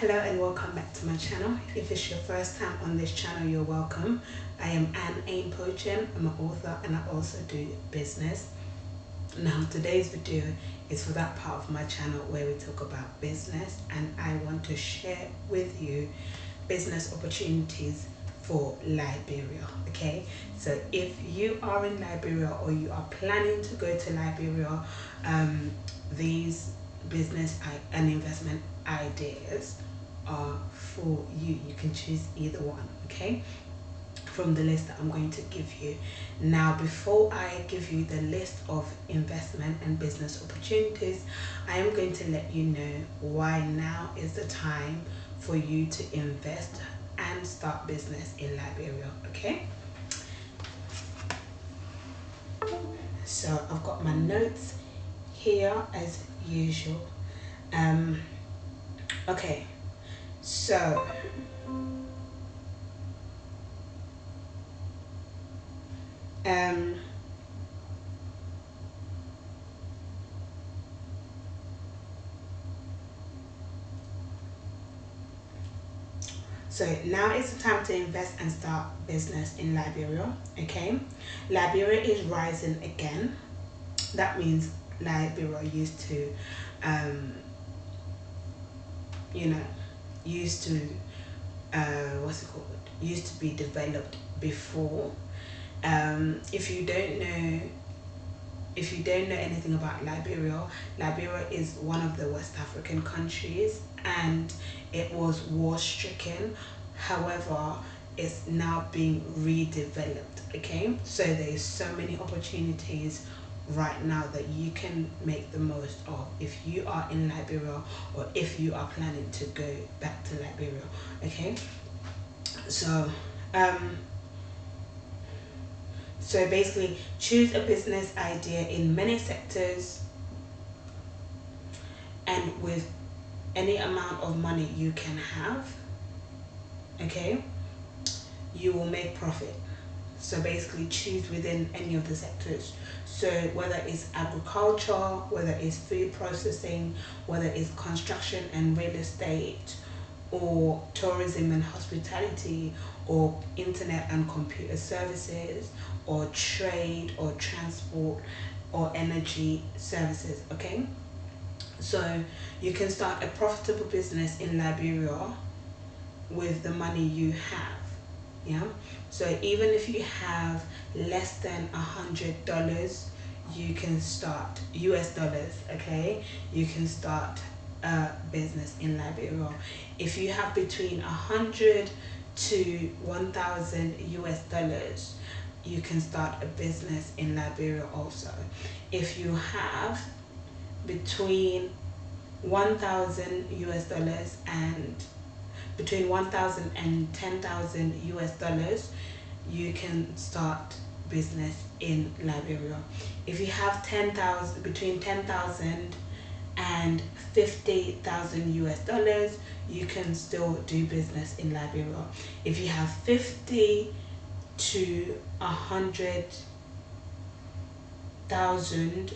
Hello and welcome back to my channel. If it's your first time on this channel, you're welcome. I am A.H.P. I'm an author and I also do business. Now today's video is for that part of my channel where we talk about business, and I want to share with you business opportunities for Liberia. Okay, so if you are in Liberia or you are planning to go to Liberia, these business and investment ideas are for you. You can choose either one, okay, from the list that I'm going to give you. Now, before I give you the list of investment and business opportunities, I am going to let you know why now is the time for you to invest and start business in Liberia. Okay, so I've got my notes here as usual. Okay, so now is the time to invest and start business in Liberia. Okay, Liberia is rising again. That means Liberia used to used to be developed before. If you don't know anything about Liberia, Liberia is one of the West African countries and it was war stricken. However, it's now being redeveloped. Okay, so there's so many opportunities right now that you can make the most of if you are in Liberia or if you are planning to go back to Liberia. Okay, so basically choose a business idea in many sectors, and with any amount of money you can have, okay, you will make profit. So basically choose within any of the sectors. So whether it's agriculture, whether it's food processing, whether it's construction and real estate, or tourism and hospitality, or internet and computer services, or trade or transport or energy services. Okay, so you can start a profitable business in Liberia with the money you have. Yeah, so even if you have less than $100, you can start US dollars. Okay, you can start a business in Liberia. If you have between 100 to 1,000 US dollars, you can start a business in Liberia also. If you have between 1,000 US dollars and between 1,000 and 10,000 US dollars, you can start business in Liberia. If you have between 10,000 and 50,000 US dollars, you can still do business in Liberia. If you have 50 to 100,000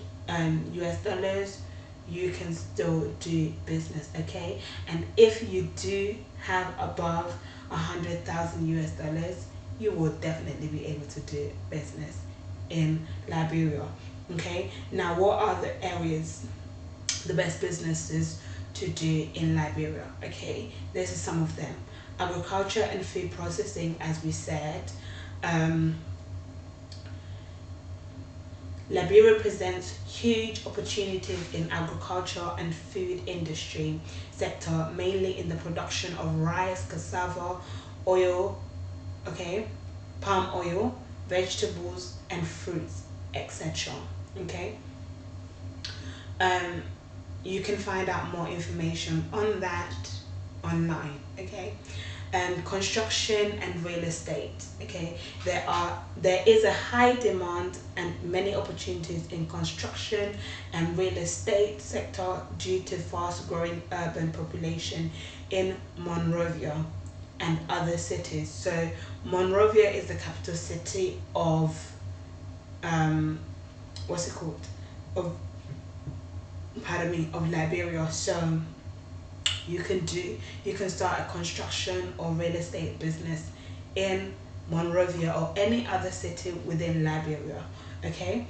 US dollars, you can still do business. Okay, and if you do have above 100,000 US dollars, you will definitely be able to do business in Liberia. Okay, now what are the areas, the best businesses to do in Liberia? Okay, this is some of them. Agriculture and food processing, as we said. Liberia presents huge opportunities in agriculture and food industry sector, mainly in the production of rice, cassava, oil, okay, palm oil, vegetables and fruits, etc. Okay, you can find out more information on that online. Okay, construction and real estate. Okay, there is a high demand and many opportunities in construction and real estate sector due to fast growing urban population in Monrovia and other cities. So Monrovia is the capital city of of Liberia. So You can start a construction or real estate business in Monrovia or any other city within Liberia. Okay.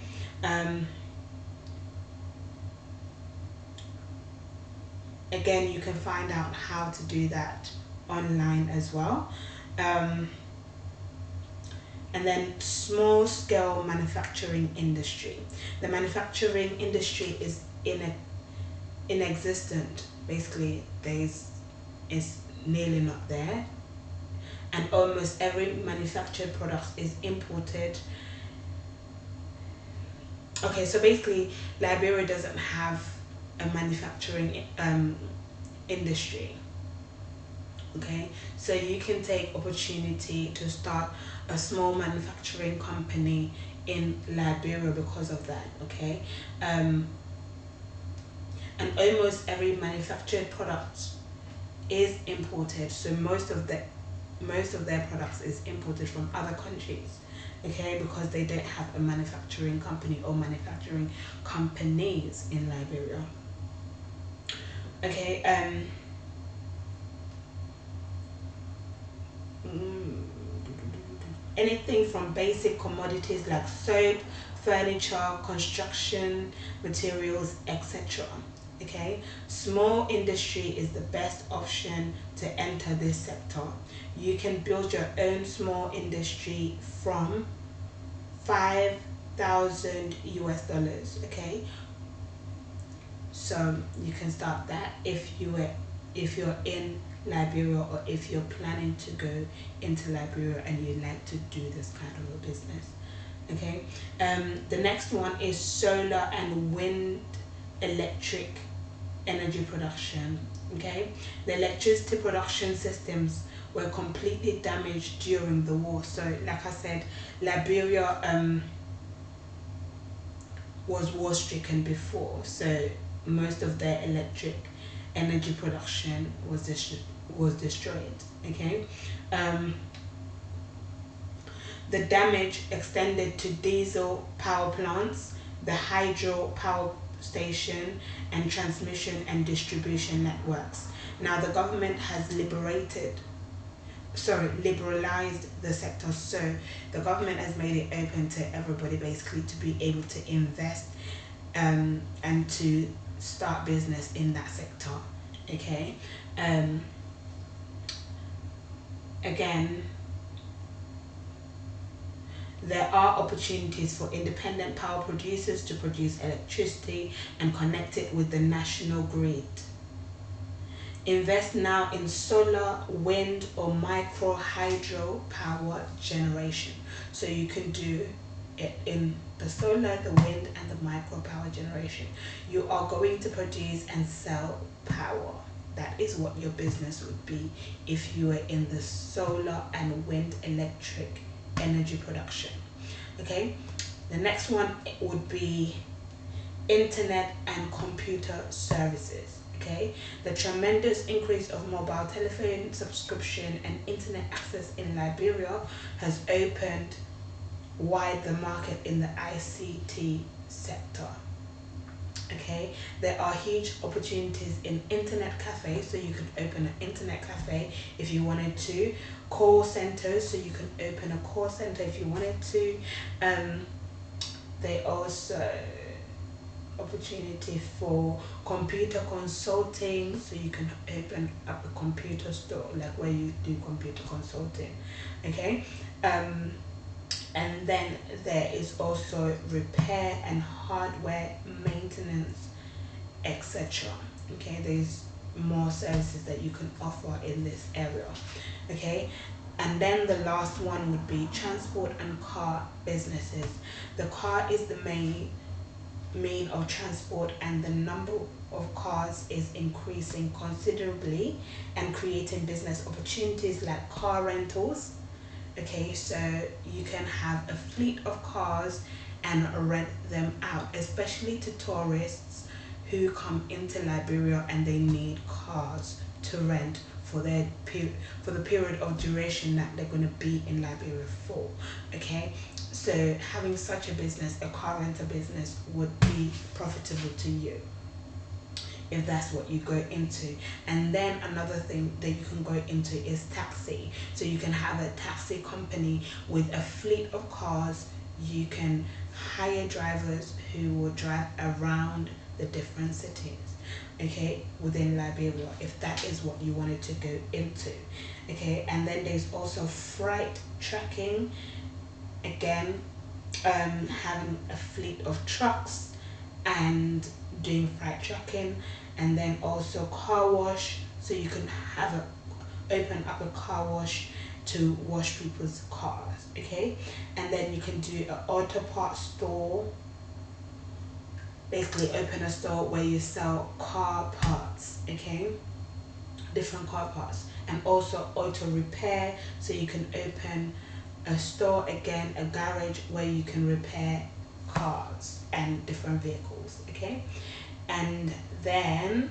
Again, you can find out how to do that online as well. Um, and then small scale manufacturing industry. The manufacturing industry is inexistent. Basically, is nearly not there, and almost every manufactured product is imported. Okay, so basically, Liberia doesn't have a manufacturing industry. Okay, so you can take opportunity to start a small manufacturing company in Liberia because of that. Okay, and almost every manufactured product is imported, so most of their products is imported from other countries. Okay, because they don't have a manufacturing company or manufacturing companies in Liberia. Okay, anything from basic commodities like soap, furniture, construction materials, etc. Okay, small industry is the best option to enter this sector. You can build your own small industry from 5,000 US dollars. Okay, so you can start that if you're in Liberia, or if you're planning to go into Liberia and you like to do this kind of a business. Okay, the next one is solar and wind electric energy production. Okay, the electricity production systems were completely damaged during the war. So like I said, Liberia was war stricken before, so most of their electric energy production was destroyed. Okay, the damage extended to diesel power plants, the hydro power station, and transmission and distribution networks. Now the government has liberalized the sector, so the government has made it open to everybody basically to be able to invest and to start business in that sector. Okay, again, there are opportunities for independent power producers to produce electricity and connect it with the national grid. Invest now in solar, wind, or micro hydro power generation. So you can do it in the solar, the wind, and the micro power generation. You are going to produce and sell power. That is what your business would be if you were in the solar and wind electric energy production. Okay, the next one would be internet and computer services. Okay, the tremendous increase of mobile telephone subscription and internet access in Liberia has opened wide the market in the ICT sector. Okay, there are huge opportunities in internet cafes, so you can open an internet cafe if you wanted to. Call centers, so you can open a call center if you wanted to. They also opportunity for computer consulting, so you can open up a computer store, like where you do computer consulting. Okay, and then there is also repair and hardware maintenance, etc. Okay, there's more services that you can offer in this area. Okay, and then the last one would be transport and car businesses. The car is the main of transport, and the number of cars is increasing considerably and creating business opportunities like car rentals. Okay, so you can have a fleet of cars and rent them out, especially to tourists who come into Liberia and they need cars to rent for the period of duration that they're going to be in Liberia for. Okay, so having such a business, a car rental business, would be profitable to you. if that's what you go into. And then another thing that you can go into is taxi. So you can have a taxi company with a fleet of cars. You can hire drivers who will drive around the different cities, okay, within Liberia, if that is what you wanted to go into. Okay, and then there's also freight tracking, again, having a fleet of trucks and doing freight tracking. And then also car wash, so you can have open up a car wash to wash people's cars, okay. And then you can do an auto parts store, basically open a store where you sell car parts, okay, different car parts. And also auto repair, so you can open a store, again, a garage where you can repair cars and different vehicles, okay. And then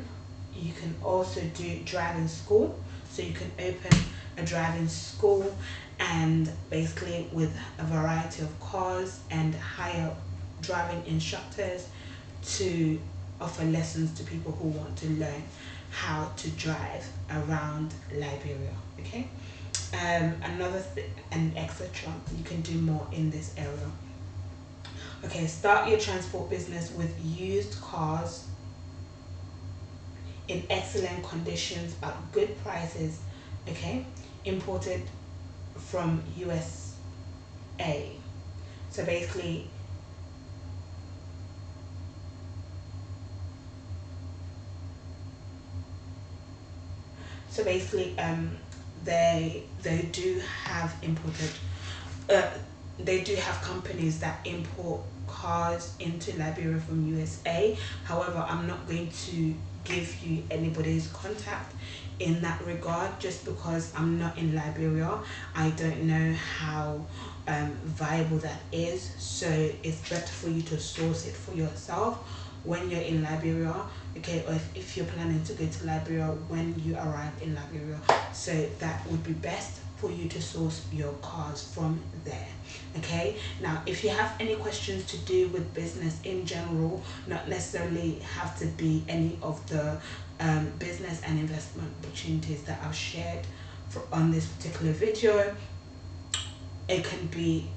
you can also do driving school, so you can open a driving school and basically with a variety of cars, and hire driving instructors to offer lessons to people who want to learn how to drive around Liberia, okay. Another thing, and etc. You can do more in this area. Okay, start your transport business with used cars in excellent conditions at good prices, okay, imported from USA. So basically, they do have imported, uh, they do have companies that import cars into Liberia from USA. However, I'm not going to give you anybody's contact in that regard, just because I'm not in Liberia. I don't know how viable that is, so it's better for you to source it for yourself when you're in Liberia, okay, or if you're planning to go to Liberia when you arrive in Liberia. So that would be best for you to source your cars from there, okay. Now, if you have any questions to do with business in general, not necessarily have to be any of the business and investment opportunities that I've shared on this particular video, it can be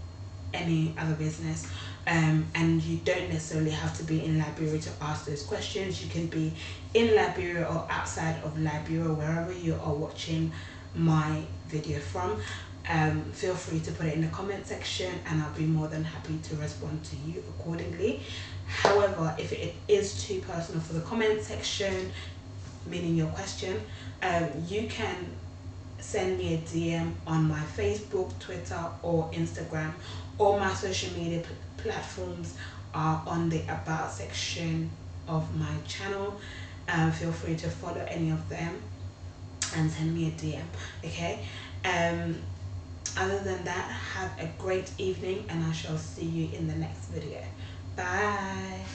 any other business, and you don't necessarily have to be in Liberia to ask those questions. You can be in Liberia or outside of Liberia, wherever you are watching my video from. Feel free to put it in the comment section, and I'll be more than happy to respond to you accordingly. However, if it is too personal for the comment section, meaning your question, you can send me a DM on my Facebook, Twitter, or Instagram. All my social media platforms are on the about section of my channel. Feel free to follow any of them and send me a DM, okay. Other than that, have a great evening, and I shall see you in the next video. Bye.